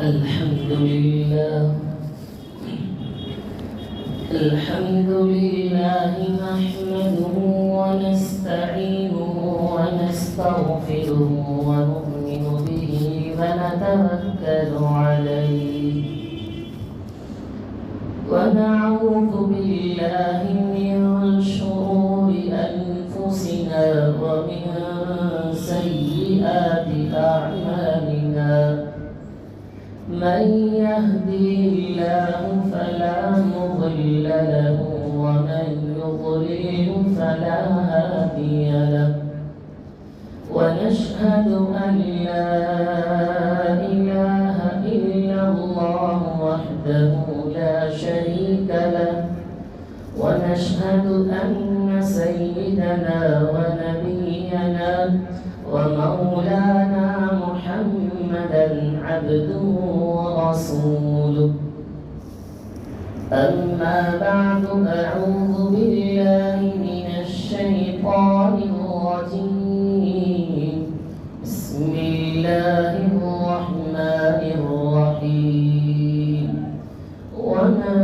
الحمد لله نحمده ونستعينه ونستغفره ونؤمن به ونتوكل عليه ونعوذ بالله من شرور أنفسنا ومن سيئات أعمالنا من يهدي الله فلا مضل له ومن يضلل فلا هادي له ونشهد أن لا إله إلا الله وحده لا شريك له ونشهد أن سيدنا ونبينا ومولانا محمدا عبده ورسوله أما بعد أعوذ بالله من الشيطان الرجيم بسم الله الرحمن الرحيم وما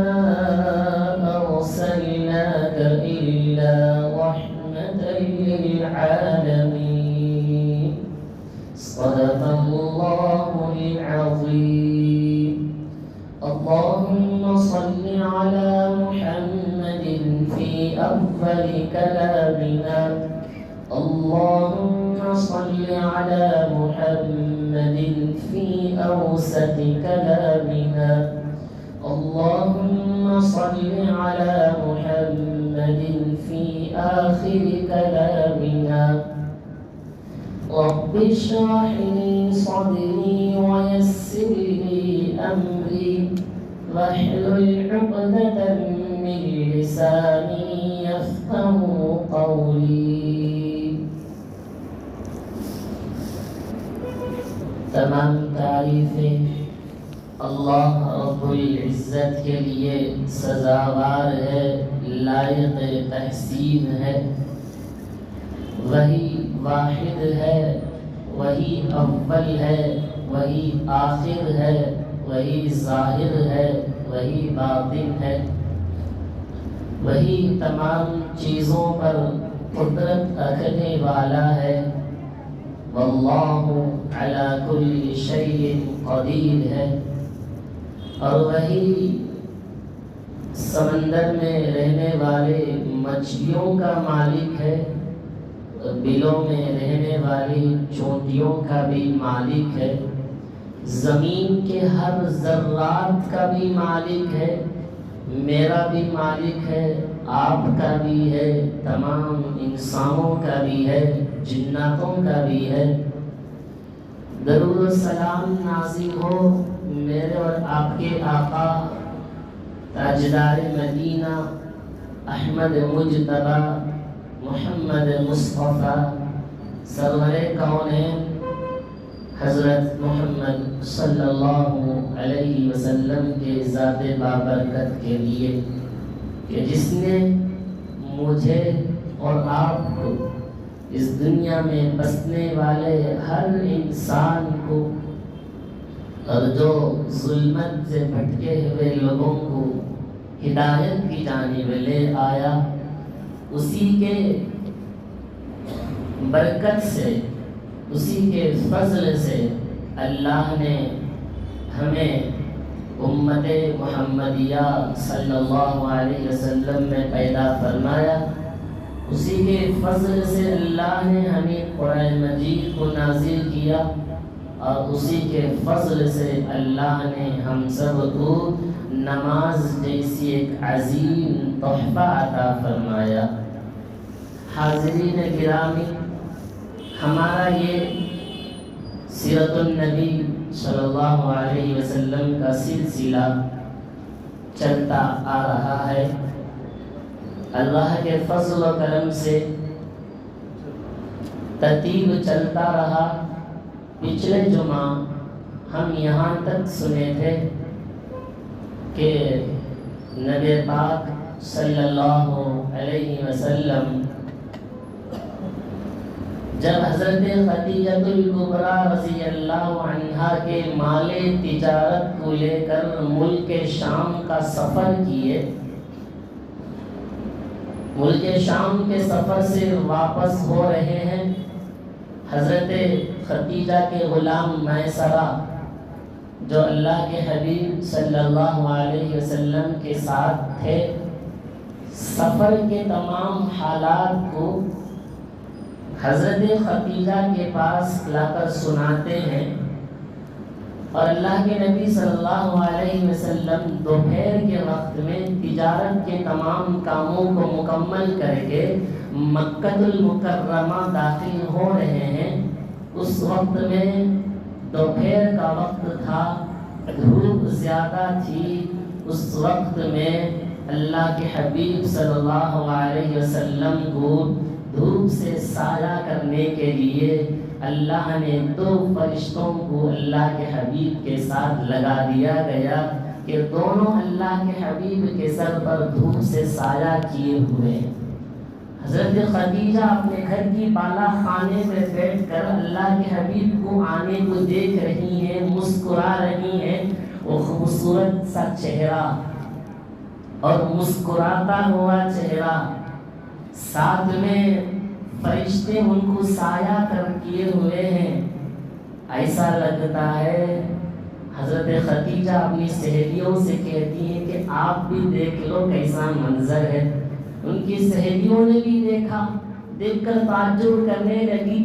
أرسلناك إلا رحمة للعالمين صدق الله العظيم اللهم صل على محمد في أفضل كلامنا اللهم صل على محمد في أوسط كلامنا اللهم صل على محمد في آخر كلامنا رب اشرح لي صدري ويسر لي أمري واحلل عقدة من لساني يفقهوا قولي تمام تعریفیں اللہ رب العزت کے لیے سزاوار ہے، لائق تحسین ہے۔ وہی واحد ہے، وہی اول ہے، وہی آخر ہے، وہی ظاہر ہے، وہی باطن ہے، وہی تمام چیزوں پر قدرت رکھنے والا ہے۔ واللہ علی کل شیء قدیر ہے، اور وہی سمندر میں رہنے والے مچھلیوں کا مالک ہے، بلوں میں رہنے والی چونٹیوں کا بھی مالک ہے، زمین کے ہر ذرات کا بھی مالک ہے، میرا بھی مالک ہے، آپ کا بھی ہے، تمام انسانوں کا بھی ہے، جناتوں کا بھی ہے۔ درود و سلام نازل ہو میرے اور آپ کے آقا تاجدار مدینہ احمد مجتبی محمد مصطفیٰ سرور کونین حضرت محمد صلی اللہ علیہ وسلم کے ذات بابرکت کے لیے کہ جس نے مجھے اور آپ کو اس دنیا میں بسنے والے ہر انسان کو اور جو ظلمت سے بھٹکے ہوئے لوگوں کو ہدایت کی جانب لے آیا، اسی کے برکت سے، اسی کے فضل سے اللہ نے ہمیں امت محمدیہ صلی اللہ علیہ وسلم میں پیدا فرمایا۔ اسی کے فضل سے اللہ نے ہمیں قرآن مجید کو نازل کیا، اور اسی کے فضل سے اللہ نے ہم سب کو نماز جیسی ایک عظیم تحفہ عطا فرمایا۔ حاضرین گرامی، ہمارا یہ سیرت النبی صلی اللہ علیہ وسلم کا سلسلہ چلتا آ رہا ہے۔ اللہ کے فضل و کرم سے ترتیب چلتا رہا۔ پچھلے جمعہ ہم یہاں تک سنے تھے کہ نبی پاک صلی اللہ علیہ وسلم جب حضرت خدیجہ الکبریٰ رضی اللہ عنہا کے مال تجارت کو لے کر ملک شام کا سفر کیے، ملک شام کے سفر سے واپس ہو رہے ہیں، حضرت خدیجہ کے غلام میسرہ جو اللہ کے حبیب صلی اللہ علیہ وسلم کے ساتھ تھے، سفر کے تمام حالات کو حضرت خدیجہ کے پاس لا کر سناتے ہیں، اور اللہ کے نبی صلی اللہ علیہ وسلم دوپہر کے وقت میں تجارت کے تمام کاموں کو مکمل کر کے مکہ المکرمہ داخل ہو رہے ہیں۔ اس وقت میں دوپہر کا وقت تھا، دھوپ زیادہ تھی، اس وقت میں اللہ کے حبیب صلی اللہ علیہ وسلم کو دھوپ سے سایہ کرنے کے لیے اللہ نے دو فرشتوں کو اللہ کے حبیب کے ساتھ لگا دیا گیا کہ دونوں اللہ کے حبیب کے سر پر دھوپ سے سایہ کیے ہوئے۔ حضرت خدیجہ اپنے گھر کی بالا خانے میں بیٹھ کر اللہ کے حبیب کو آنے کو دیکھ رہی ہیں، مسکرا رہی ہیں۔ وہ خوبصورت سا چہرہ اور مسکراتا ہوا چہرہ، ساتھ میں فرشتے ان کو سایہ کر کیے ہوئے ہیں، ایسا لگتا ہے حضرت خدیجہ اپنی سہیلیوں سے کہتی ہیں کہ آپ بھی دیکھ لو کیسا منظر ہے۔ ان کی سہیلیوں نے بھی دیکھا، دیکھ کر تعجب کرنے لگی،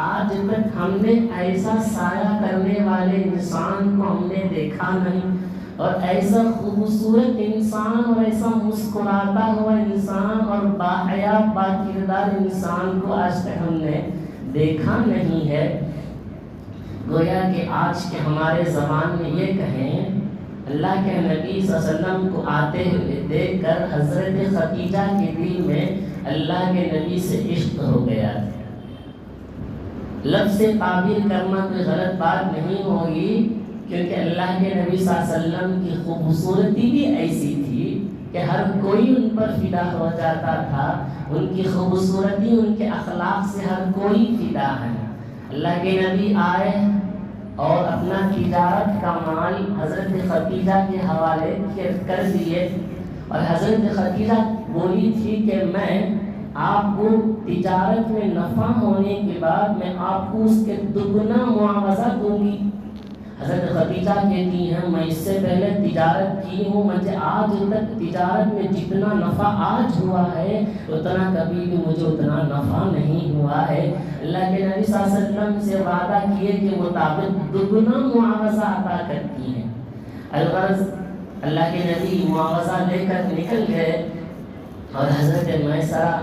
آج تک ہم نے ایسا سایہ کرنے والے انسان کو ہم نے دیکھا نہیں، اور ایسا خوبصورت انسان اور ایسا مسکراتا ہوا انسان اور باحیا با کردار انسان کو آج تک ہم نے دیکھا نہیں ہے۔ گویا کہ آج کے ہمارے زمان میں یہ کہیں، اللہ کے نبی صلی اللہ علیہ وسلم کو آتے ہوئے دیکھ کر حضرت خدیجہ کے دل میں اللہ کے نبی سے عشق ہو گیا۔ لفظ سے تعبیر کرنا کوئی غلط بات نہیں ہوگی، کیونکہ اللہ کے نبی صلی اللہ علیہ وسلم کی خوبصورتی بھی ایسی تھی کہ ہر کوئی ان پر فدا ہو جاتا تھا۔ ان کی خوبصورتی، ان کے اخلاق سے ہر کوئی فدا ہے۔ اللہ کے نبی آئے اور اپنا تجارت کا مال حضرت خدیجہ کے حوالے کر دیے، اور حضرت خدیجہ بولی تھی کہ میں آپ کو تجارت میں نفع ہونے کے بعد میں آپ کو اس کے دگنا معاوضہ دوں گی۔ حضرت خدیجہ کہتی ہیں میں اس سے پہلے تجارت کی ہوں، مجھے آج تک تجارت میں جتنا نفع آج ہوا ہے اتنا کبھی بھی مجھے اتنا نفع نہیں ہوا ہے۔ اللہ کے نبی صلی اللہ علیہ وسلم سے وعدہ کیے کے مطابق دگنا معاوضہ عطا کرتی ہیں۔ الغرض اللہ کے نبی معاوضہ لے کر نکل گئے، اور حضرت میسرہ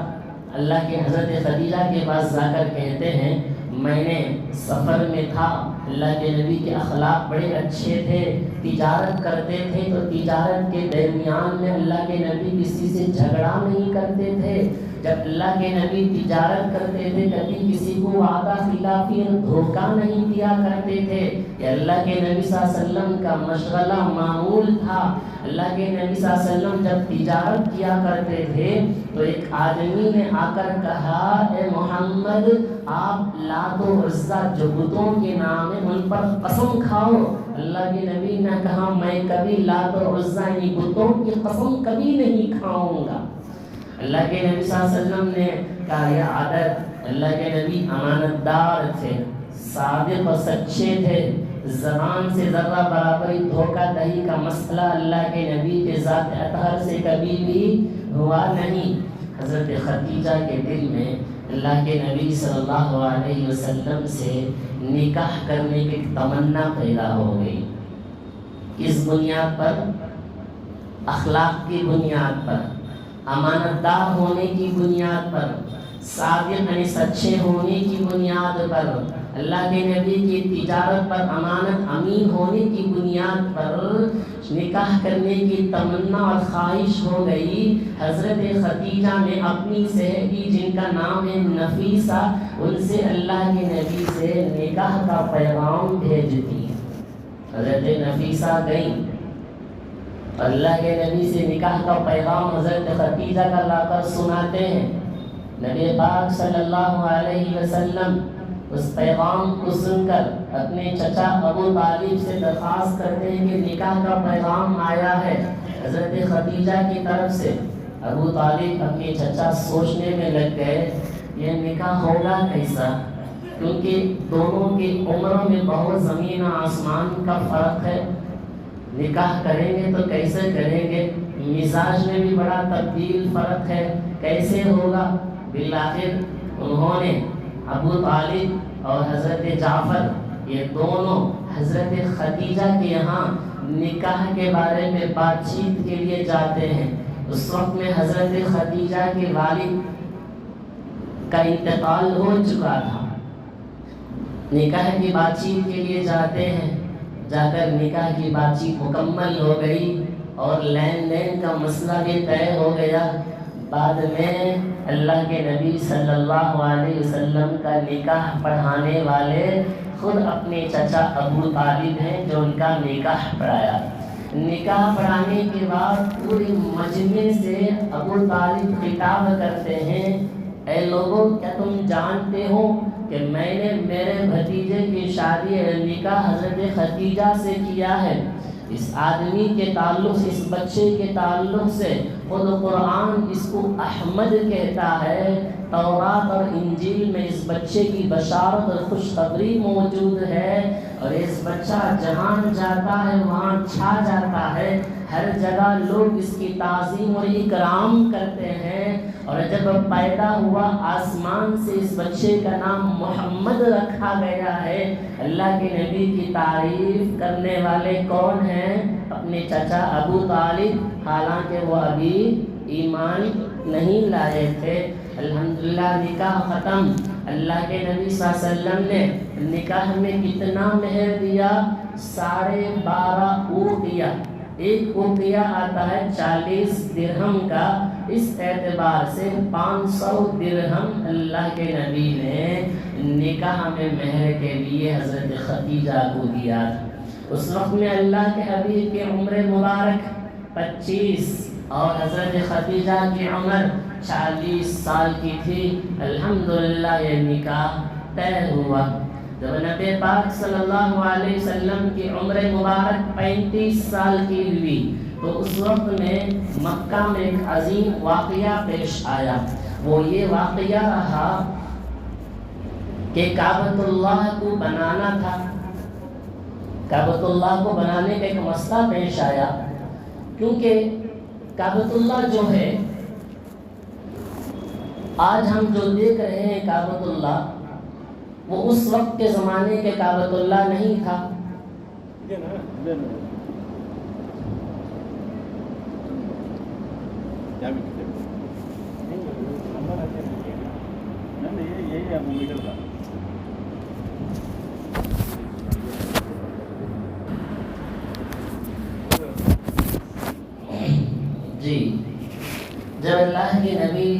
اللہ کے حضرت خدیجہ کے پاس جا کر کہتے ہیں میں نے سفر میں تھا، اللہ کے نبی کے اخلاق بڑے اچھے تھے، تجارت کرتے تھے تو تجارت کے درمیان میں اللہ کے نبی کسی سے جھگڑا نہیں کرتے تھے۔ جب اللہ کے نبی تجارت کرتے تھے کبھی کسی کو وعدہ خلافی اور دھوکہ نہیں دیا کرتے تھے۔ یہ اللہ کے نبی صلی اللہ علیہ وسلم کا مشغلہ معمول تھا۔ اللہ کے نبی صلی اللہ علیہ وسلم جب تجارت کیا کرتے تھے تو ایک آدمی نے آ کر کہا اے محمد آپ لات و عزا جو بتوں کے نام ہے ان پر قسم کھاؤ۔ اللہ کے نبی نے کہا میں کبھی لات و عزا یعنی بتوں کی قسم کبھی نہیں کھاؤں گا۔ اللہ کے نبی صلی اللہ علیہ وسلم نے کہا یہ عادت، اللہ کے نبی امانت دار تھے، صادق و سچے تھے، زبان سے ذرہ برابری دھوکہ دہی کا مسئلہ اللہ کے نبی کے ذات اطہر سے کبھی بھی ہوا نہیں۔ حضرت خدیجہ کے دل میں اللہ کے نبی صلی اللہ علیہ وسلم سے نکاح کرنے کی تمنا پیدا ہو گئی۔ کس بنیاد پر؟ اخلاق کی بنیاد پر، امانت دار ہونے کی بنیاد پر، صادق یعنی سچے ہونے کی بنیاد پر، اللہ کے نبی کی تجارت پر امانت امین ہونے کی بنیاد پر نکاح کرنے کی تمنا اور خواہش ہو گئی۔ حضرت خدیجہ نے اپنی سہیلی جن کا نام ہے نفیسہ، ان سے اللہ کے نبی سے نکاح کا پیغام بھیج دیا۔ حضرت نفیسہ گئیں، اللہ کے نبی سے نکاح کا پیغام حضرت خدیجہ کا لا کر سناتے ہیں۔ نبی پاک صلی اللہ علیہ وسلم اس پیغام کو سن کر اپنے چچا ابو طالب سے درخواست کرتے ہیں کہ نکاح کا پیغام آیا ہے حضرت خدیجہ کی طرف سے۔ ابو طالب اپنے چچا سوچنے میں لگ گئے یہ نکاح ہوگا کیسا، کیونکہ دونوں کی عمروں میں بہت زمین آسمان کا فرق ہے، نکاح کریں گے تو کیسے کریں گے، مزاج میں بھی بڑا تبدیل فرق ہے، کیسے ہوگا۔ بالآخر انہوں نے ابو طالب اور حضرت جعفر یہ دونوں حضرت خدیجہ کے یہاں نکاح کے بارے میں بات چیت کے لیے جاتے ہیں۔ اس وقت میں حضرت خدیجہ کے والد کا انتقال ہو چکا تھا۔ نکاح کی بات چیت کے لیے جاتے ہیں، جا کر نکاح کی بات چیت مکمل ہو گئی اور لین دین کا مسئلہ بھی طے ہو گیا۔ بعد میں اللہ کے نبی صلی اللہ علیہ وسلم کا نکاح پڑھانے والے خود اپنے چچا ابو طالب ہیں جو ان کا نکاح پڑھایا۔ نکاح پڑھانے کے بعد پوری مجمع سے ابو طالب خطاب کرتے ہیں، اے لوگوں کیا تم جانتے ہو کہ میں نے میرے بھتیجے کی شادی نکاح حضرت خدیجہ سے کیا ہے۔ اس آدمی کے تعلق سے، اس بچے کے تعلق سے خود قرآن اس کو احمد کہتا ہے، تورات اور انجیل میں اس بچے کی بشارت اور خوشخبری موجود ہے، اور اس بچہ جہاں جاتا ہے وہاں چھا جاتا ہے، ہر جگہ لوگ اس کی تعظیم اور اکرام کرتے ہیں، اور جب پیدا ہوا آسمان سے اس بچے کا نام محمد رکھا گیا ہے۔ اللہ کے نبی کی تعریف کرنے والے کون ہیں؟ اپنے چچا ابو طالب، حالانکہ وہ ابھی ایمان نہیں لائے تھے۔ الحمدللہ نکاح ختم۔ اللہ کے نبی صلی اللہ علیہ وسلم نے نکاح میں کتنا مہر دیا؟ 12.5 اوقیہ۔ ایک اوقیہ آتا ہے 40 درہم کا، اس اعتبار سے 500 درہم اللہ کے نبی نے نکاح میں مہر کے لیے حضرت خدیجہ کو دیا تھا۔ اس وقت میں اللہ کے حبیب کی عمر مبارک 25 اور حضرت خدیجہ کی عمر 40 سال کی تھی۔ الحمدللہ یہ نکاح طے ہوا۔ جب نبی پاک صلی اللہ علیہ وسلم کی عمر مبارک 35 سال کی ہوئی تو اس وقت میں مکہ میں ایک عظیم واقعہ پیش آیا۔ وہ یہ واقعہ رہا کہ کعبۃ اللہ کو بنانا تھا۔ کعبۃ اللہ کو بنانے کا ایک مسئلہ پیش آیا، کیونکہ کعبۃ اللہ جو ہے آج ہم جو دیکھ رہے ہیں کعبۃ اللہ، وہ اس وقت کے زمانے کے کعبۃ اللہ نہیں تھا۔ جی، جب اللہ کے نبی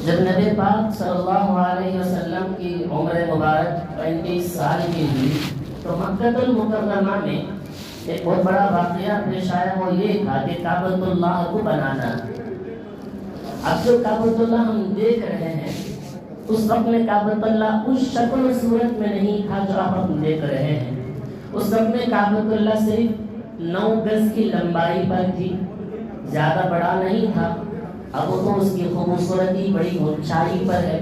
جب نبی پاک صلی اللہ علیہ وسلم کی عمر مبارک 35 سال کی ہوئی تو مکہ المکرمہ میں ایک بہت بڑا واقعہ پیش آیا۔ وہ یہ تھا کہ کعبۃ اللہ کو بنانا۔ اب جو کعبۃ اللہ ہم دیکھ رہے ہیں اس وقت میں کعبۃ اللہ اس شکل و صورت میں نہیں تھا جو آپ دیکھ رہے ہیں۔ اس وقت میں کعبۃ اللہ صرف 9 گز کی لمبائی پر تھی، زیادہ بڑا نہیں تھا۔ اب تو اس کی خوبصورتی بڑی اونچائی پر ہے،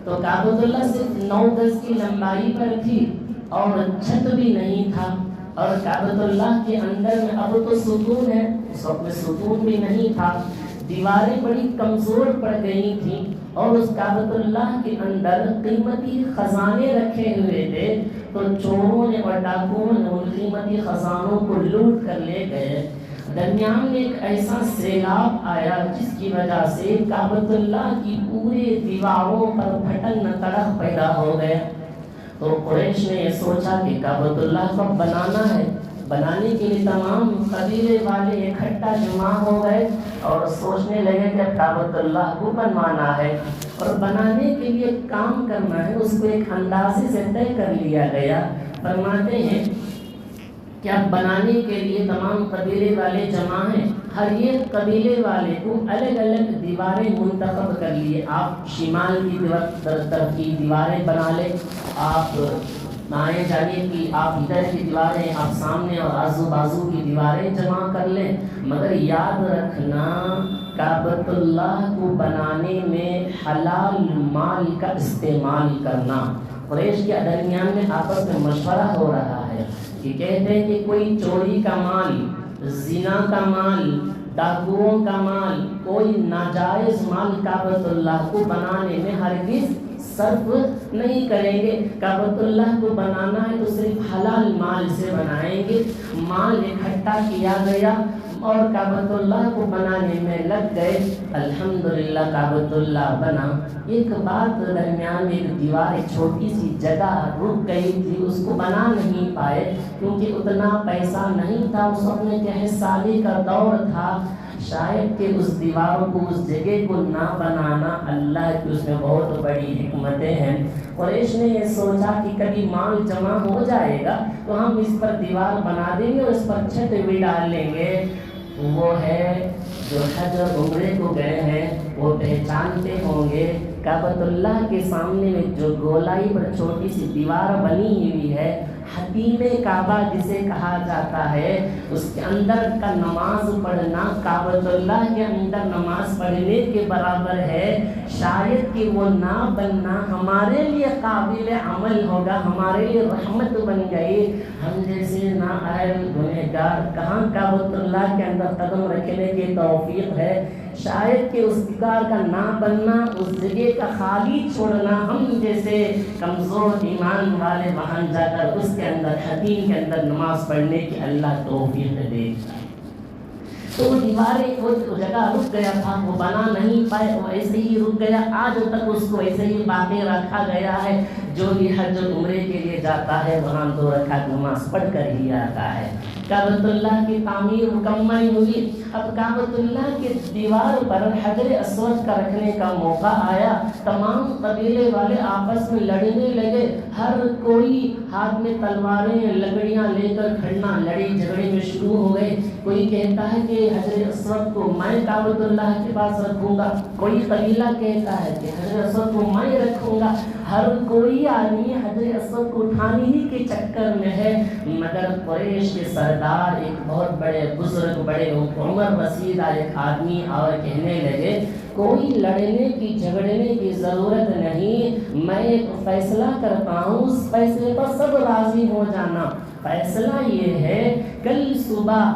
تو کعبۃ اللہ صرف 9 گز کی لمبائی پر تھی اور چھت بھی نہیں تھا، اور کعبۃ اللہ کے اندر میں اب تو ستون ہے، اس وقت میں ستون بھی نہیں تھا، دیواریں بڑی کمزور پڑ گئی تھیں، اور اس کعبۃ اللہ کے اندر قیمتی خزانے رکھے ہوئے تھے، تو چوروں نے اور ڈاکوؤں نے ان قیمتی خزانوں کو لوٹ کر لے گئے۔ درمیان میں ایک ایسا سیلاب آیا جس کی وجہ سے کعبۃ اللہ کی پورے دیواروں پر پھٹن تڑک پیدا ہو گیا۔ تو قریش نے یہ سوچا کہ کعبۃ اللہ کو بنانا ہے۔ بنانے کے لیے تمام قبیلے والے اکٹھا جمع ہو گئے اور سوچنے لگے کہ کعبۃ اللہ کو بنوانا ہے۔ اور بنانے کے لیے کام کرنا ہے اس کو ایک اندازے سے طے کر لیا گیا۔ فرماتے ہیں کہ اب بنانے کے لیے تمام قبیلے والے جمع ہیں، ہر ایک قبیلے والے کو الگ الگ دیواریں منتخب کر لیے۔ آپ شمال کی طرف کی دیواریں بنا لیں، آپ دائیں جانب کی، آپ ادھر کی دیواریں، آپ سامنے اور آزو بازو کی دیواریں جمع کر لیں، مگر یاد رکھنا کعبۃ اللہ کو بنانے میں حلال مال کا استعمال کرنا۔ قریش کے درمیان میں آپس میں مشورہ ہو رہا ہے کہ کہتے ہیں کہ کوئی چوری کا مال، زنا کا مال، ڈاکوؤں کا مال، کوئی ناجائز مال کعبۃ اللہ کو بنانے میں ہرگز صرف نہیں کریں گے۔ کعبۃ اللہ کو بنانا ہے تو صرف حلال مال سے بنائیں گے۔ مال اکٹھا کیا گیا اور کعبۃ اللہ کو بنانے میں لگ گئے۔ الحمدللہ کعبۃ اللہ بنا۔ ایک بات درمیان میں ایک دیوار، ایک چھوٹی سی جگہ رک گئی تھی، اس کو بنا نہیں پائے کیونکہ اتنا پیسہ نہیں تھا، اس وقت میں 10 سالی کا دور تھا۔ شاید کہ اس دیواروں کو، اس جگہ کو نہ بنانا، اللہ کی اس میں بہت بڑی حکمتیں ہیں۔ قریش نے یہ سوچا کہ کبھی مال جمع ہو جائے گا تو ہم اس پر دیوار بنا دیں گے اور اس پر چھت بھی ڈال لیں گے۔ وہ ہے جو حج اور عمرے کو گئے ہیں وہ پہچانتے ہوں گے، کعبۃ اللہ کے سامنے میں جو گولائی پر چھوٹی سی دیوار بنی ہوئی ہے، حتیم کعبہ جسے کہا جاتا ہے، اس کے اندر کا نماز پڑھنا کعبۃ اللہ کے اندر نماز پڑھنے کے برابر ہے۔ شاید کہ وہ نہ بننا ہمارے لیے قابل عمل ہوگا، ہمارے لیے رحمت بن گئی۔ ہم جیسے نااہل گنہگار کہاں کعبۃ اللہ کے اندر قدم رکھنے کی توفیق ہے؟ شاید کہ اس دیوار کا نہ بننا، اس جگہ کا خالی چھوڑنا، ہم جیسے کمزور ایمان والے وہاں جا کر اس کے اندر، حتیم کے اندر نماز پڑھنے کی اللہ توفیق دے۔ تو وہ دیواریں، وہ جگہ رک گیا تھا، وہ بنا نہیں پائے، وہ ایسے ہی رک گیا۔ آج تک اس کو ایسے ہی باقی رکھا گیا ہے۔ جو بھی حج اور عمرے کے لیے جاتا ہے وہاں 2 رکعت نماز پڑھ کر ہی آتا ہے۔ کعبۃ اللہ کی تعمیر مکمل ہوئی۔ اب کعبۃ اللہ کے دیوار پر حجر اسود کا رکھنے کا موقع آیا۔ تمام قبیلے والے آپس میں لڑنے لگے، ہر کوئی ہاتھ میں تلواریں، لکڑیاں لے کر کھڑنا، لڑائی جھگڑے میں شروع ہو گئے۔ کوئی کہتا ہے کہ حجر اسود کو میں کعبۃ اللہ کے پاس رکھوں گا، کوئی قبیلہ کہتا ہے کہ حجر اسود کو میں رکھوں گا۔ ہر کوئی آدمی حجر اسود کو اٹھانے ہی کے چکر میں ہے، مگر قریش کے سردار، ایک بہت بڑے بزرگ، بڑے عمر رسیدہ ایک آدمی اور کہنے لگے کوئی لڑنے کی، جھگڑنے کی ضرورت نہیں، میں ایک فیصلہ کرتا ہوں، اس فیصلے پر سب راضی ہو جانا۔ فیصلہ یہ ہے، کل صبح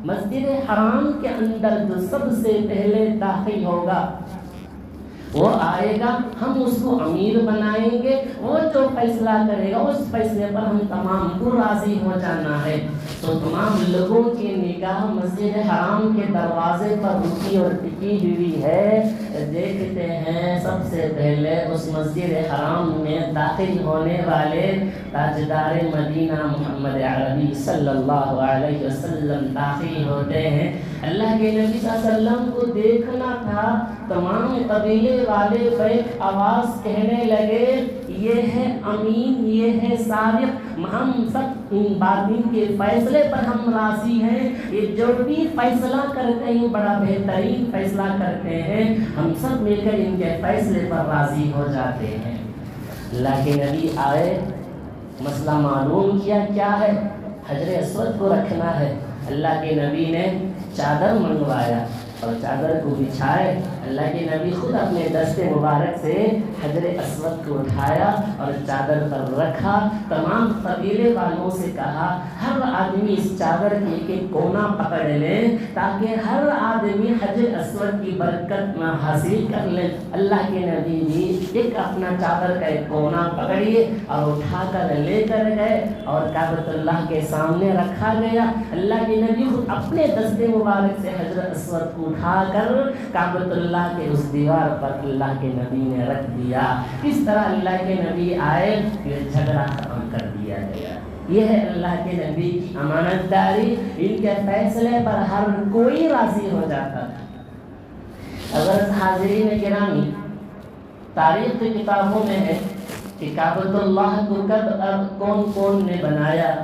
مسجد حرام کے اندر جو سب سے پہلے داخل ہوگا وہ آئے گا، ہم اس کو امیر بنائیں گے، وہ جو فیصلہ کرے گا اس فیصلے پر ہم تمام کو راضی ہو جانا ہے۔ تو تمام لوگوں کی نگاہ مسجد حرام کے دروازے پر رکی اور ٹکی ہوئی ہے۔ دیکھتے ہیں سب سے پہلے اس مسجد حرام میں داخل ہونے والے تاجدار مدینہ محمد عربی صلی اللہ علیہ وسلم داخل ہوتے ہیں۔ اللہ کے نبی صلی اللہ علیہ وسلم کو دیکھنا تھا، تمام قبیلے والے بیٹھ آواز کہنے لگے یہ ہے امین، یہ ہے صادق، ہم سب باطن کے فیصلے پر ہم راضی ہیں، یہ جو بھی فیصلہ کرتے ہیں بڑا بہترین فیصلہ کرتے ہیں، ہم سب مل کر ان کے فیصلے پر راضی ہو جاتے ہیں۔ اللہ کے نبی آئے، مسئلہ معلوم کیا کیا ہے، حجر اسود کو رکھنا ہے۔ اللہ کے نبی نے چادر منگوایا اور چادر کو بچھائے۔ اللہ کے نبی خود اپنے دست مبارک سے حجر اسود کو اٹھایا اور چادر پر رکھا۔ تمام قبیلے والوں سے کہا ہر آدمی اس چادر کے ایک کونا پکڑ لے تاکہ ہر آدمی حجر اسود کی برکت حاصل کر لے۔ اللہ کے نبی بھی ایک اپنا چادر کا ایک کونا پکڑیے اور اٹھا کر لے کر گئے اور کعبۃ اللہ کے سامنے رکھا گیا۔ اللہ کے نبی خود اپنے دست مبارک سے حجر اسود کو اٹھا کر کعبۃ اللہ کے اس دیوار پر اللہ کے نبی نے رکھ دیا۔ اس طرح اللہ کے نبی آئے، پھر جھگڑا ختم کر دیا گیا۔ یہ ہے اللہ کے نبی کی امانت داری، ان کے فیصلے پر ہر کوئی راضی ہو جاتا تھا۔ اگر حاضرین گرامی تاریخ کی کتابوں میں ہے کہ کعبۃ اللہ کو کب کون کون نے بنایا۔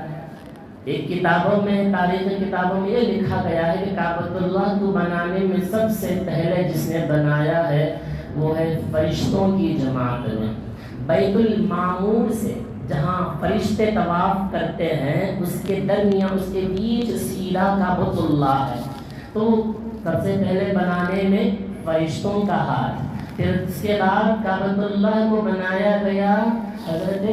ایک کتابوں میں، تاریخ کی کتابوں میں یہ لکھا گیا ہے کہ کعبۃ اللہ کو بنانے میں سب سے پہلے جس نے بنایا ہے وہ ہے فرشتوں کی جماعت نے۔ بیت المعمور سے جہاں فرشتے طواف کرتے ہیں اس کے درمیان، اس کے بیچ سیدھا کعبۃ اللہ ہے، تو سب سے پہلے بنانے میں فرشتوں کا ہاتھ۔ پھر اس کے بعد کعبۃ اللہ کو بنایا گیا حضرت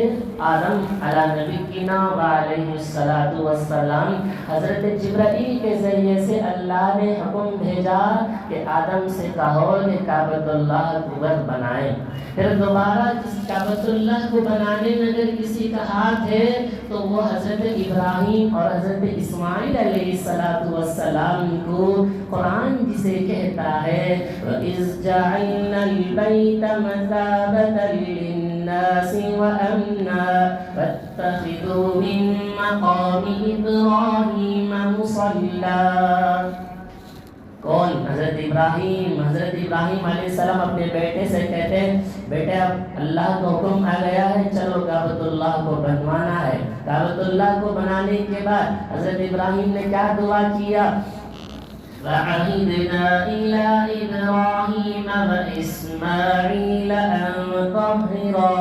آدم علیہ نبینا وعلیہ الصلوۃ والسلام۔ حضرت جبرائیل کے ذریعے سے اللہ نے حکم بھیجا کہ آدم سے کہو کہ کعبۃ اللہ کو بنائیں۔ پھر دوبارہ جس کعبۃ اللہ کو بنانے میں اگر کسی کا ہاتھ ہے تو وہ حضرت ابراہیم اور حضرت اسماعیل علیہ الصلوۃ والسلام کو قرآن جسے کہتا ہے وَإِذْ جَعَلْنَا الْبَيْتَ مَثَابَةً لِلنَّاسِ وَأَمْنًا وَاتَّخِذُوا مِن مَّقَامِ إِبْرَاهِيمَ مُصَلًّى۔ کون؟ حضرت ابراہیم۔ حضرت ابراہیم علیہ السلام اپنے بیٹے سے کہتے ہیں بیٹے اب اللہ کا حکم آ گیا ہے، چلو کعبۃ اللہ کو بنوانا ہے۔ کعبۃ اللہ کو بنانے کے بعد حضرت ابراہیم نے کیا دعا کیا؟ وَعَهِدْنَا إِلَىٰ إِبْرَاهِيمَ وَإِسْمَاعِيلَ أَن طَهِّرَا۔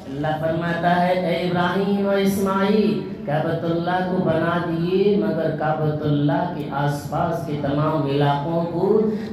اللہ فرماتا ہے اے ابراہیم اور اسماعیل کعبۃ اللہ کو بنا دیے، مگر کعبۃ اللہ کے آس پاس کے تمام علاقوں کو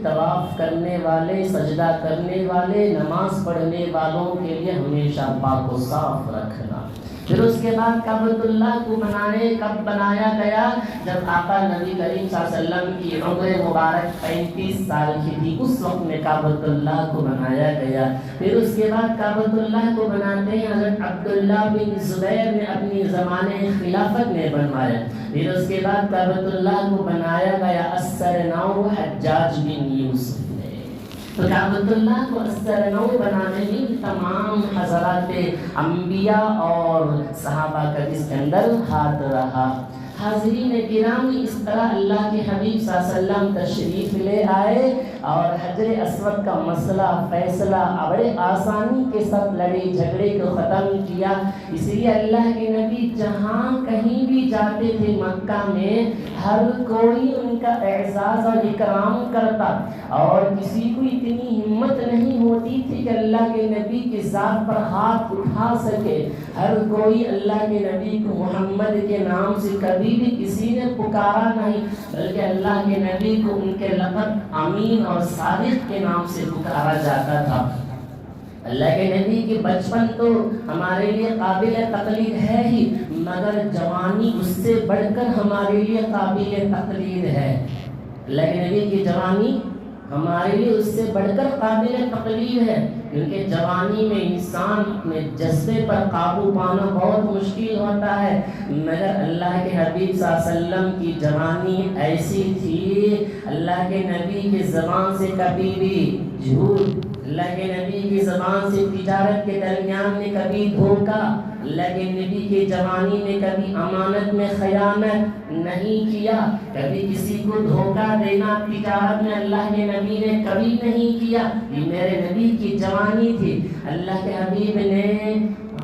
طواف کرنے والے، سجدہ کرنے والے، نماز پڑھنے والوں کے لیے ہمیشہ پاک و صاف رکھنا۔ پھر اس کے بعد کعبۃ اللہ کو بنانے کب بنایا گیا؟ جب آقا نبی کریم صلی اللہ علیہ وسلم کی عمر مبارک 35 سال کی تھی، اس وقت میں کعبۃ اللہ کو بنایا گیا۔ پھر اس کے بعد کعبۃ اللہ کو بناتے ہیں حضرت عبداللہ بن زبیر نے اپنی زمانے خلافت میں بنوایا۔ پھر اس کے بعد کعبۃ اللہ کو بنایا گیا السرنو حجاج بن یوسف۔ تو کعبۃ اللہ کو السرنو بنانے میں تمام حضرات انبیاء اور صحابہ کا اس کے اندر ہاتھ رہا۔ حاضرین گرامی، اس طرح اللہ کے حبیب صلی اللہ علیہ وسلم تشریف لے آئے اور حجر اسود کا مسئلہ فیصلہ بڑے آسانی کے ساتھ لڑے جھگڑے کو ختم کیا۔ اس لیے اللہ کے نبی جہاں کہیں بھی جاتے تھے مکہ میں ہر کوئی ان کا اعزاز اور اکرام کرتا، اور کسی کو اتنی ہمت نہیں ہوتی تھی کہ اللہ کے نبی کی ذات پر ہاتھ اٹھا سکے۔ ہر کوئی اللہ کے نبی کو محمد کے نام سے کبھی بھی کسی نے پکارا نہیں، بلکہ اللہ کے نبی کو ان کے لقب امین اور صادق کے نام سے پکارا جاتا تھا۔ اللہ کے نبی کی بچپن تو ہمارے لیے قابل تقلید ہے ہی، مگر جوانی اس سے بڑھ کر ہمارے لیے قابل تقلید ہے۔ اللہ کے نبی کی جوانی ہمارے لیے اس سے بڑھ کر قابل تقلید ہے، کیونکہ جوانی میں انسان اپنے جذبے پر قابو پانا بہت مشکل ہوتا ہے، مگر اللہ کے حبیب صلی اللہ علیہ وسلم کی جوانی ایسی تھی، اللہ کے نبی کی زبان سے کبھی بھی جھوٹ، اللہ کے نبی کی زبان سے تجارت کے درمیان میں کبھی دھوکہ، اللہ کے نبی کی جوانی میں کبھی امانت میں خیانت نہیں کیا، کبھی کسی کو دھوکہ دینا تجارت میں اللہ کے نبی نے کبھی نہیں کیا۔ یہ میرے نبی کی جوانی تھی۔ اللہ کے حبیب نے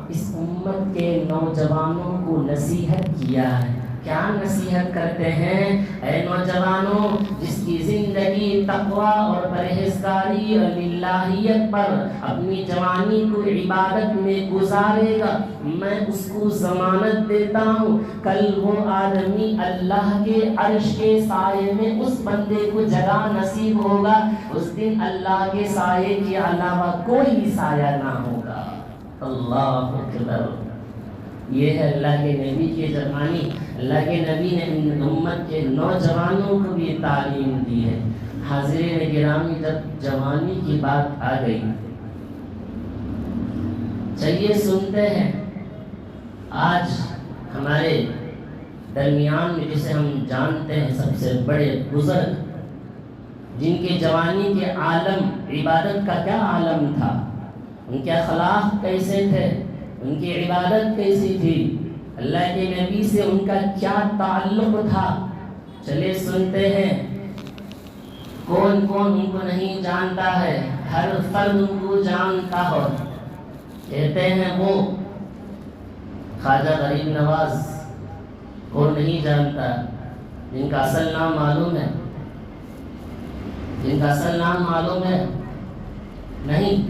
اس امت کے نوجوانوں کو نصیحت کیا ہے۔ کیا نصیحت کرتے ہیں؟ اے نوجوانوں، جس کی زندگی تقوی اور پرہیزگاری اور للہیت پر اپنی جوانی کو عبادت میں گزارے گا، میں اس کو ضمانت دیتا ہوں کل وہ آدمی اللہ کے عرش کے سائے میں اس بندے کو جگہ نصیب ہوگا، اس دن اللہ کے سائے کے علاوہ کوئی سایہ نہ ہوگا۔ اللہ اکبر۔ یہ ہے اللہ کے نبی کی جوانی۔ اللہ کے نبی نے ان امت کے نوجوانوں کو بھی تعلیم دی ہے۔ حاضرین گرامی، جب جوانی کی بات آ گئی، چلیے سنتے ہیں آج ہمارے درمیان میں جسے ہم جانتے ہیں سب سے بڑے بزرگ، جن کے جوانی کے عالم عبادت کا کیا عالم تھا، ان کے اخلاق کیسے تھے، ان کی عبادت کیسی تھی، اللہ کے نبی سے ان کا کیا تعلق تھا، چلے سنتے ہیں۔ کون کون ان کو نہیں جانتا ہے؟ ہر فرد ان کو جانتا ہو، کہتے ہیں وہ خواجہ غریب نواز کو نہیں جانتا، جن کا اصل نام معلوم ہے، جن کا اصل نام معلوم ہے نہیں،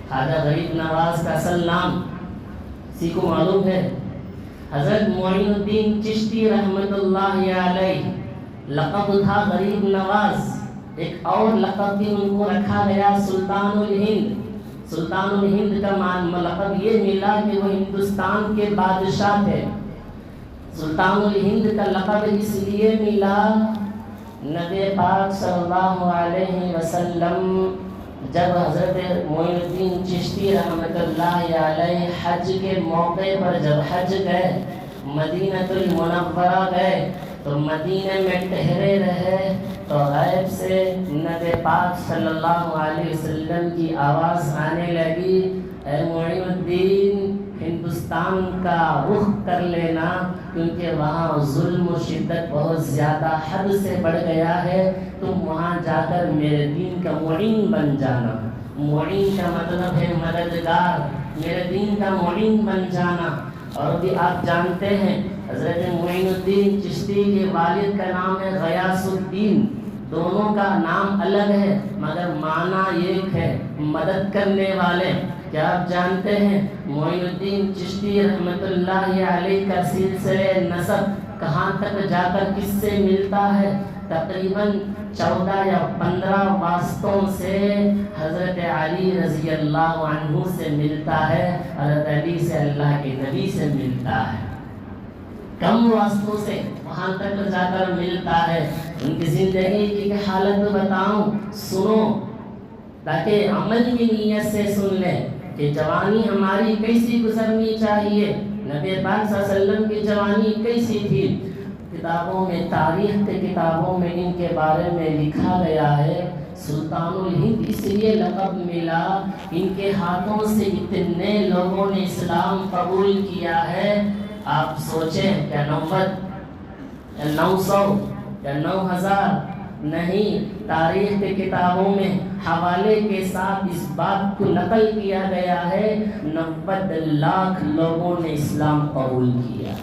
خواجہ غریب نواز کا اصل نام کسی کو معلوم ہے؟ حضرت معین الدین چشتی رحمت اللہ علیہ لقب تھا غریب نواز، ایک اور لقب بھی ان کو رکھا گیا سلطان الہند۔ سلطان الہند کا لقب یہ ملا کہ وہ ہندوستان کے بادشاہ تھے۔ سلطان الہند کا لقب اس لیے ملا، نبی پاک صلی اللہ علیہ وسلم جب حضرت معین الدین چشتی رحمت اللہ علیہ حج کے موقع پر جب حج گئے، مدینہ المنورہ گئے تو مدینہ میں ٹھہرے رہے تو غیب سے نبی پاک صلی اللہ علیہ وسلم کی آواز آنے لگی، اے معین الدین ہندوستان کا رخ کر لینا، کیونکہ وہاں ظلم و شدت بہت زیادہ حد سے بڑھ گیا ہے، تم وہاں جا کر میرے دین کا معین بن جانا۔ معین کا مطلب ہے مددگار، میرے دین کا معین بن جانا۔ اور بھی آپ جانتے ہیں حضرت معین الدین چشتی کے والد کا نام ہے غیاث الدین، دونوں کا نام الگ ہے مگر معنی ایک ہے، مدد کرنے والے۔ کیا آپ جانتے ہیں معین الدین چشتی رحمت اللہ علیہ کا سلسلہ نسب کہاں تک جا کر کس سے ملتا ہے؟ تقریباً 14 یا 15 واسطوں سے حضرت علی رضی اللہ عنہ سے ملتا ہے، حضرت علی سے اللہ کے نبی سے ملتا ہے، کم واسطوں سے وہاں تک جا کر ملتا ہے۔ ان کی زندگی کی حالت بتاؤں، سنو تاکہ عمل کی نیت سے سن لیں کہ جوانی ہماری کیسی گزرنی چاہیے، نبی پاک صلی اللہ علیہ وسلم کی جوانی کیسی تھی۔ کتابوں میں، تاریخ کے کتابوں میں ان کے بارے میں لکھا گیا ہے، سلطان الہند اس لیے لقب ملا، ان کے ہاتھوں سے اتنے لوگوں نے اسلام قبول کیا ہے۔ آپ سوچیں کیا 900 یا 9000 نہیں، تاریخ کے کتابوں میں حوالے کے ساتھ اس بات کو نقل کیا گیا ہے، 90 لاکھ لوگوں نے اسلام قبول کیا،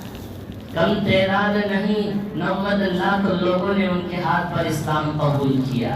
کم تعداد نہیں، 90 لاکھ لوگوں نے ان کے ہاتھ پر اسلام قبول کیا۔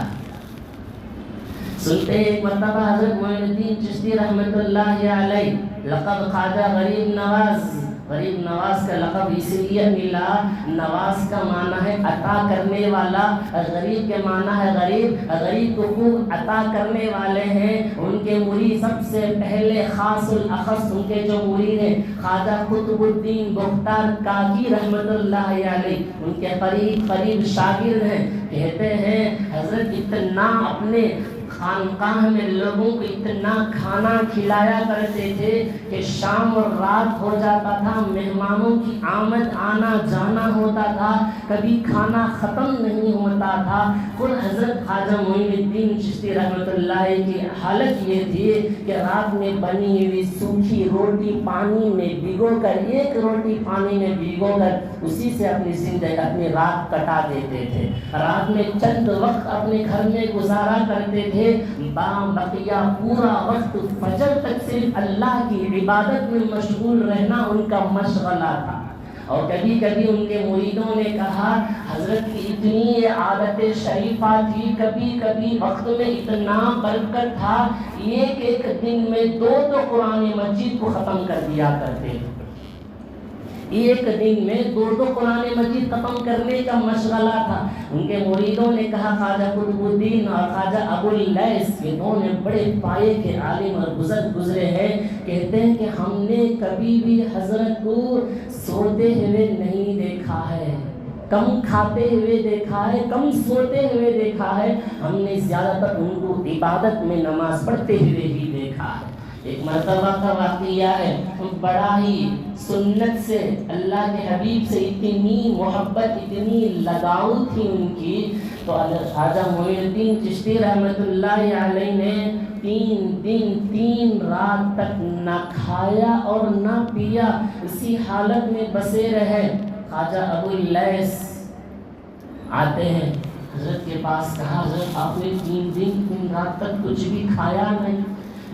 سنتے ہیں ایک مرتبہ حضرت معین الدین چشتی رحمت اللہ علیہ لقب خواجہ غریب نواز، غریب نواز کا لقب اس لیے ملا، نواز کا معنی ہے عطا کرنے والا، غریب کے معنی ہے غریب، غریب کو خوب عطا کرنے والے ہیں۔ ان کے مرید سب سے پہلے خاص الاخص ان کے جو مرید ہیں خواجہ قطب الدین بختار کاکی رحمت اللہ علیہ، ان کے قریب شاگرد ہیں۔ کہتے ہیں حضرت اتنا اپنے خانقاہ میں لوگوں کو اتنا کھانا کھلایا کرتے تھے کہ شام اور رات ہو جاتا تھا، مہمانوں کی آمد آنا جانا ہوتا تھا، کبھی کھانا ختم نہیں ہوتا تھا۔ خود حضرت خواجہ معین الدین چشتی رحمت اللہ کی حالت یہ تھی کہ رات میں بنی ہوئی سوکھی روٹی پانی میں بھگو کر، ایک روٹی پانی میں بھگو کر اسی سے اپنی زندگی اپنی رات کٹا دیتے تھے، رات میں چند وقت اپنے گھر میں گزارا کرتے تھے، بقیہ پورا وقت فجر تک صرف اللہ کی عبادت میں مشغول رہنا ان کا مشغلہ تھا۔ اور کبھی کبھی ان کے مریدوں نے کہا حضرت کی اتنی عادت شریفہ تھی، کبھی کبھی وقت میں اتنا برکت تھا، ایک دن میں 2 قرآن مجید کو ختم کر دیا کرتے تھے، ایک دن میں 2 قرآن مجید ختم کرنے کا مشغلہ تھا۔ ان کے مریدوں نے کہا خواجہ قطب الدین اور خواجہ ابو اللیث، یہ دونوں بڑے پائے کے عالم اور بزرگ گزرے ہیں، کہتے ہیں کہ ہم نے کبھی بھی حضرت کو سوتے ہوئے نہیں دیکھا ہے، کم کھاتے ہوئے دیکھا ہے، کم سوتے ہوئے دیکھا ہے، ہم نے زیادہ تر ان کو عبادت میں نماز پڑھتے ہوئے ہی دیکھا ہے۔ ایک مرتبہ کا واقعہ ہے، بڑا ہی سنت سے، اللہ کے حبیب سے اتنی محبت اتنی لگاؤ تھی ان کی، تو خواجہ معین الدین چشتی رحمت اللہ علیہ نے 3 دن 3 رات تک نہ کھایا اور نہ پیا، اسی حالت میں بسے رہے۔ خواجہ ابو اللیث آتے ہیں، حضرت کے پاس کہا حضرت آپ نے 3 دن رات تک کچھ بھی کھایا نہیں،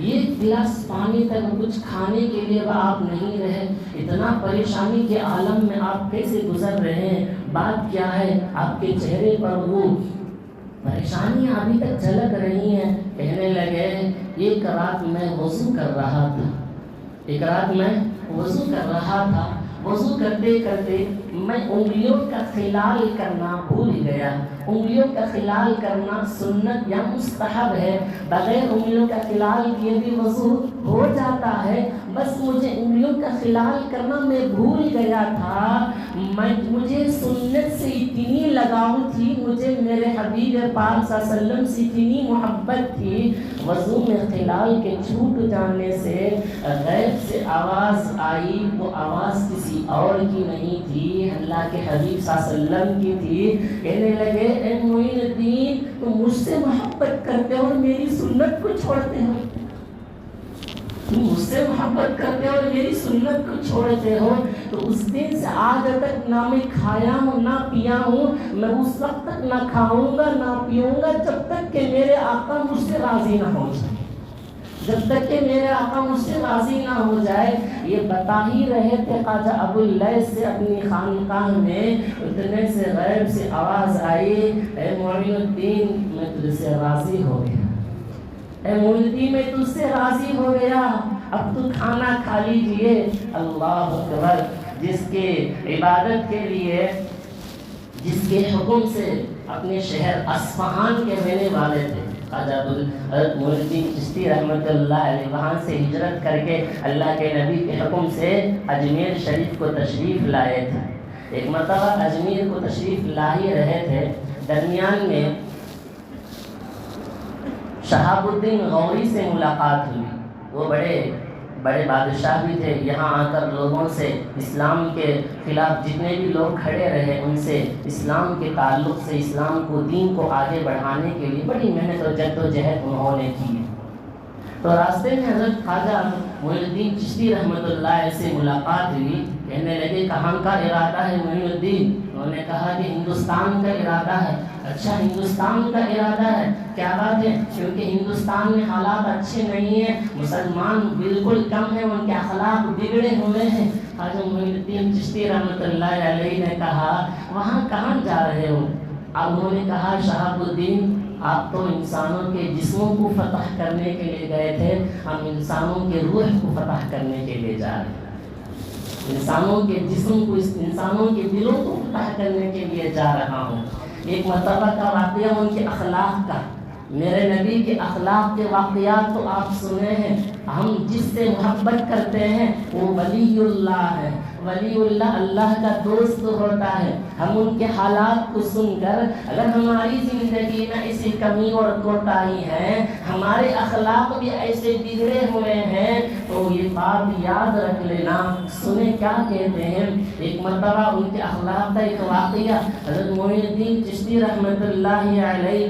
ایک گلاس پانی تک کچھ کھانے کے لیے آپ نہیں رہے، اتنا پریشانی کے عالم میں آپ کیسے گزر رہے ہیں، بات کیا ہے؟ آپ کے چہرے پر وہ پریشانیاں ابھی تک جھلک رہی ہیں۔ کہنے لگے ایک رات میں وضو کر رہا تھا، ایک رات میں وضو کر رہا تھا، وضو کرتے کرتے میں انگلیوں کا خلال کرنا بھول گیا۔ انگلیوں کا خلال کرنا سنت یا مستحب ہے، بغیر انگلیوں کا خلال کیے بھی وضو ہو جاتا ہے، بس مجھے انگلیوں کا خلال کرنا میں بھول گیا تھا۔ مجھے سنت سے اتنی لگاؤ تھی، مجھے میرے حبیب پاک صلی اللہ علیہ وسلم سے اتنی محبت تھی، وضو میں خلال کے چھوٹ جانے سے غیب سے آواز آئی، وہ آواز کسی اور کی نہیں تھی، اللہ کے حبیب صلی اللہ علیہ وسلم کی تھی۔ کہنے لگے اے معین الدین تم مجھ سے محبت کرتے ہو اور میری سنت کو چھوڑتے ہو، تم مجھ سے محبت کرتے ہو اور میری سنت کو چھوڑتے ہو، تو اس دن سے آج تک نہ میں کھایا ہوں نہ پیا ہوں، میں اس وقت تک نہ کھاؤں گا نہ پیوں گا جب تک کہ میرے آقا مجھ سے راضی نہ ہو جائے، جب تک کہ میرے آقا مجھ سے راضی نہ ہو جائے۔ یہ بتا ہی رہے تھے خواجہ ابواللیث سے اپنی خانقاہ میں، اتنے سے غیب سے آواز آئی اے معین الدین میں تجھ سے راضی ہو گیا، اے معین الدین میں تجھ سے راضی ہو گیا، اب تو کھانا کھا لیجئے۔ اللہ اکبر، جس کے عبادت کے لیے، جس کے حکم سے اپنے شہر اصفہان کے رہنے والے تھے خواجہ حضرت معین الدین چشتی رحمۃ اللہ علیہ، وہاں سے ہجرت کر کے اللہ کے نبی کے حکم سے اجمیر شریف کو تشریف لائے تھے۔ ایک مرتبہ اجمیر کو تشریف لا ہی رہے تھے، درمیان میں شہاب الدین غوری سے ملاقات ہوئی، وہ بڑے بادشاہ بھی تھے، یہاں آ کر لوگوں سے اسلام کے خلاف جتنے بھی لوگ کھڑے رہے ان سے اسلام کے تعلق سے، اسلام کو، دین کو آگے بڑھانے کے لیے بڑی محنت اور جد و جہد انہوں نے کی۔ تو راستے میں حضرت خواجہ معین الدین چشتی رحمۃ اللہ علیہ سے ملاقات ہوئی، کہنے لگے کہاں کا ارادہ ہے معین الدین؟ انہوں نے کہا کہ ہندوستان کا ارادہ ہے۔ اچھا ہندوستان کا ارادہ ہے، کیا بات ہے؟ کیونکہ ہندوستان میں حالات اچھے نہیں ہیں، مسلمان بالکل کم ہیں، ان کے اخلاق بگڑے ہوئے ہیں۔ خواجہ معین الدین چشتی رحمۃ اللہ علیہ نے کہا وہاں کہاں جا رہے ہو؟ اب انہوں نے کہا شہاب الدین آپ تو انسانوں کے جسموں کو فتح کرنے کے لیے گئے تھے، ہم انسانوں کے روح کو فتح کرنے کے لیے جا رہے ہیں، انسانوں کے جسم کو، انسانوں کے دلوں کو فتح کرنے کے لیے جا رہا ہوں۔ ایک مرتبہ کا واقعہ ان کے اخلاق کا، میرے نبی کے اخلاق کے واقعات تو آپ سنے ہیں، ہم جس سے محبت کرتے ہیں وہ ولی اللہ ہے، ولی اللہ اللہ کا دوست ہوتا ہے۔ ہم ان کے حالات کو سن کر اگر ہماری زندگی میں ایسی کمی اور کوتاہی ہے، ہمارے اخلاق بھی ایسے بگڑے ہوئے ہیں، تو یہ بات یاد رکھ لینا۔ سنیں کیا کہتے ہیں، ایک مرتبہ ان کے اخلاق کا ایک واقعہ، حضرت معین الدین چشتی رحمۃ اللہ علیہ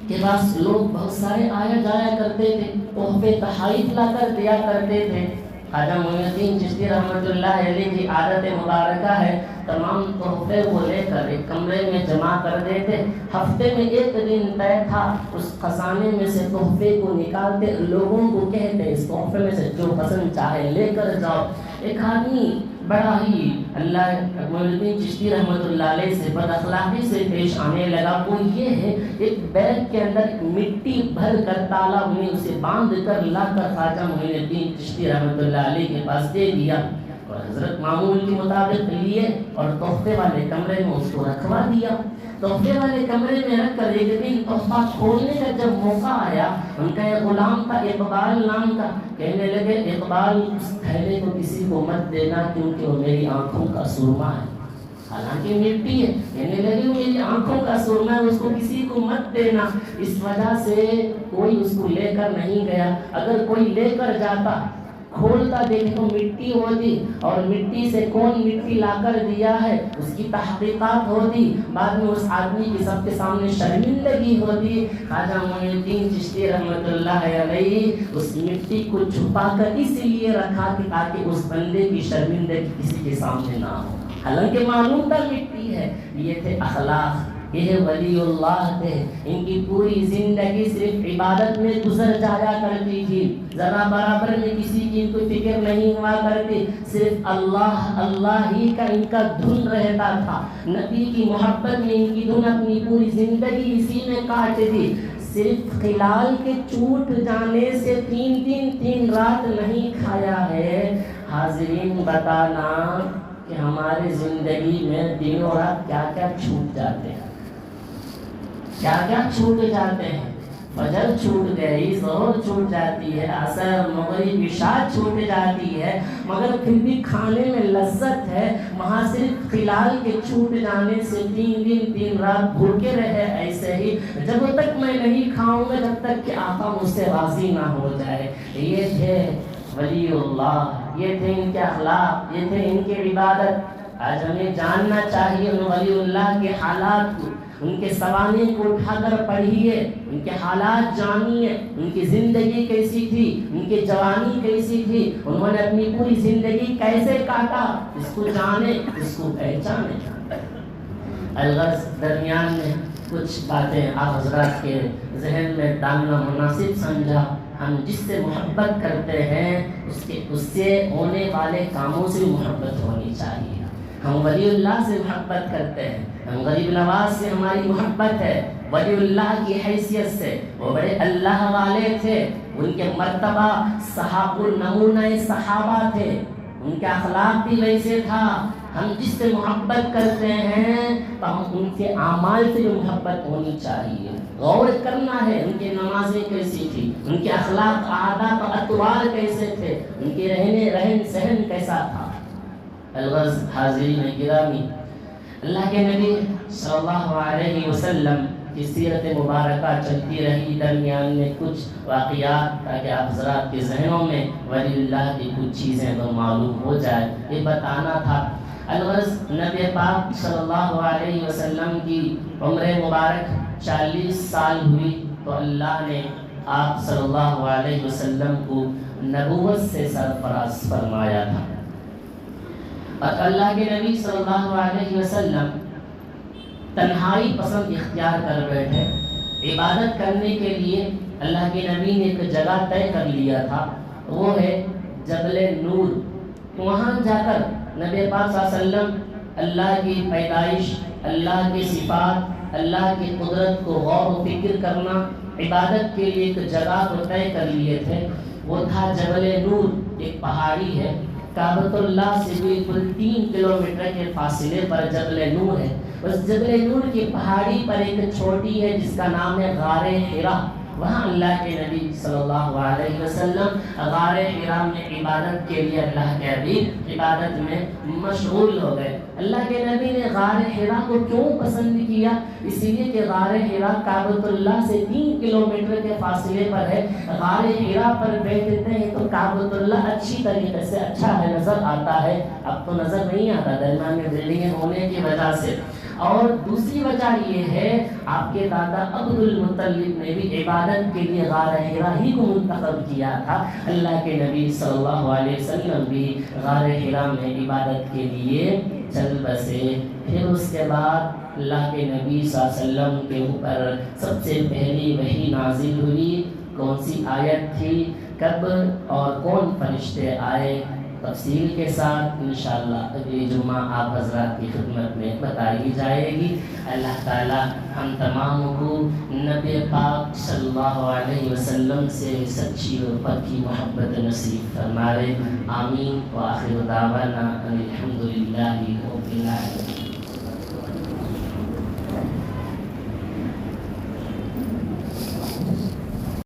کے پاس لوگ بہت سارے آیا جایا کرتے تھے، تحفے تحائف لا کر دیا کرتے تھے۔ خواجہ معین الدین چشتی رحمۃ اللہ علیہ کی عادت مبارکہ ہے، تمام تحفے کو لے کر ایک کمرے میں جمع کر دیتے، ہفتے میں ایک دن طے تھا، اس خزانے میں سے تحفے کو نکالتے، لوگوں کو کہتے اس تحفے میں سے جو پسند چاہے لے کر جاؤ۔ ایک آدمی بڑا ہی اللہ معین الدین چشتی رحمۃ اللہ علیہ سے بد اخلاقی سے پیش آنے لگا، وہ یہ ہے ایک بیگ کے اندر مٹی بھر کر تالا میں اسے باندھ کر لا کر خواجہ معین الدین چشتی رحمۃ اللہ علیہ کے پاس دے دیا، اور حضرت معمول کے مطابق لیے اور تحفے والے کمرے میں اس کو رکھوا دیا۔ تحفے والے کمرے میں رکھ کر ایک دن تحفہ کھولنے کا جب موقع آیا، ان کا ایک غلام تھا اقبال نام کا، کہنے لگے اقبال اس تھیلے کو کسی کو مت دینا کیونکہ وہ میری آنکھوں کا سرما ہے، حالانکہ مٹی ہے، کہنے لگے وہ میری آنکھوں کا سرما ہے، اس کو کسی کو مت دینا۔ اس وجہ سے کوئی اس کو لے کر نہیں گیا، اگر کوئی لے کر جاتا کھولتا دیکھے تو مٹی ہوتی، اور مٹی سے کون مٹی لا کر دیا ہے اس کی تحقیقات ہوتی، بعد میں اس آدمی کی سب کے سامنے شرمندگی ہوتی۔ خواجہ معین الدین چشتی رحمۃ اللہ علیہ اس مٹی کو چھپا کر اس لیے رکھا کہ تاکہ اس بندے کی شرمندگی کسی کے سامنے نہ ہو، حالانکہ معلوم تھا مٹی ہے۔ یہ تھے اخلاق، یہ ولی اللہ تھے، ان کی پوری زندگی صرف عبادت میں گزر جایا کرتی تھی، ذرا برابر میں کسی کی کوئی فکر نہیں ہوا کرتی، صرف اللہ اللہ ہی کا ان کا دھن رہتا تھا، نبی کی محبت میں ان کی دھن اپنی پوری زندگی اسی میں کاٹتی تھی۔ صرف خلال کے چوٹ جانے سے 3 رات نہیں کھایا ہے۔ حاضرین بتانا کہ ہماری زندگی میں دن و رات کیا کیا چھوٹ جاتے ہیں، کیا کیا چھوٹ جاتے ہیں۔ فجر چھوٹ گئی، ظہر چھوٹ جاتی ہے، عصر مغرب عشاء چھوٹ جاتی ہے، مگر پھر بھی کھانے میں لذت ہے۔ وہاں صرف خلال کے چھوٹ جانے سے 3 رات بھوکے رہے ایسے ہی، جب تک میں نہیں کھاؤں گا جب تک کہ آقا مجھ سے راضی نہ ہو جائے۔ یہ تھے ولی اللہ، یہ تھے ان کے اخلاق، یہ تھے ان کی عبادت۔ آج ہمیں جاننا چاہیے ان ولی اللہ کے حالات کو، ان کے سوانح کو اٹھا کر پڑھیے، ان کے حالات جانیے، ان کی زندگی کیسی تھی، ان کی جوانی کیسی تھی، انہوں نے اپنی پوری زندگی کیسے کاٹا، اس کو جانے، اس کو پہچانے۔ الغرض درمیان میں کچھ باتیں آپ حضرات کے ذہن میں ڈالنا مناسب سمجھا۔ ہم جس سے محبت کرتے ہیں اس سے ہونے والے کاموں سے محبت ہونی چاہیے۔ ہم ولی اللہ سے محبت کرتے ہیں، ہم غریب نواز سے ہماری محبت ہے، ولی اللہ کی حیثیت سے، وہ بڑے اللہ والے تھے، ان کے مرتبہ صحاب النمونہ صحابہ تھے، ان کا اخلاق بھی ویسے تھا۔ ہم جس سے محبت کرتے ہیں تو ہم ان کے اعمال سے محبت ہونی چاہیے، غور کرنا ہے ان کی نمازیں کیسی تھی، ان کے اخلاق عادات و اطوار کیسے تھے، ان کے رہن سہن کیسا تھا۔ الغرض حاضرین گرامی، اللہ کے نبی صلی اللہ علیہ وسلم کی سیرت مبارکہ چلتی رہی، درمیان میں کچھ واقعات تاکہ آپ حضرات کے ذہنوں میں ولی اللہ کی کچھ چیزیں تو معلوم ہو جائے، یہ بتانا تھا۔ الغرض نبی پاک صلی اللہ علیہ وسلم کی عمر مبارک 40 سال ہوئی تو اللہ نے آپ صلی اللہ علیہ وسلم کو نبوت سے سرفراز فرمایا تھا، اور اللہ کے نبی صلی اللہ علیہ وسلم تنہائی پسند اختیار کر بیٹھے۔ عبادت کرنے کے لیے اللہ کے نبی نے ایک جگہ طے کر لیا تھا، وہ ہے جبل نور۔ وہاں جا کر نبی پاک صلی اللہ علیہ وسلم اللہ کی پیدائش، اللہ کی صفات، اللہ کی قدرت کو غور و فکر کرنا، عبادت کے لیے ایک جگہ کو طے کر لیے تھے، وہ تھا جبل نور۔ ایک پہاڑی ہے، کعبۃ اللہ سے بالکل 3 کلومیٹر کے فاصلے پر جبل نور ہے۔ اس جبل نور کی پہاڑی پر ایک چھوٹی ہے جس کا نام ہے غار حرا، وہاں اللہ کے نبی صلی اللہ علیہ وسلم غار حرا میں عبادت کے لیے اللہ کے حبیب عبادت میں مشغول ہو گئے۔ اللہ کے نبی نے غار حرا کو کیوں پسند کیا؟ اس لیے کہ غار حرا کعبۃ اللہ سے 3 کلومیٹر کے فاصلے پر ہے۔ غار حرا پر بیٹھتے ہیں تو کعبۃ اللہ اچھی طریقے سے اچھا ہے نظر آتا ہے، اب تو نظر نہیں آتا درمیان میں بلڈنگیں ہونے کی وجہ سے۔ اور دوسری وجہ یہ ہے آپ کے دادا عبد المطلب نے بھی عبادت کے لیے غار حرا ہی کو منتخب کیا تھا۔ اللہ کے نبی صلی اللہ علیہ وسلم بھی غار حرا میں عبادت کے لیے چل بسے۔ پھر اس کے بعد اللہ کے نبی صلی اللہ علیہ وسلم کے اوپر سب سے پہلی وحی نازل ہوئی، کون سی آیت تھی، کب اور کون فرشتے آئے، تفصیل کے ساتھ انشاءاللہ اگلی جمعہ آپ حضرات کی خدمت میں بتائی جائے گی۔ اللہ تعالی ہم تمام کو نبی پاک صلی اللہ علیہ وسلم سے سچی اور پکی محبت نصیب فرمائے، آمین۔ وآخر دعوانا الحمدللہ رب العالمین۔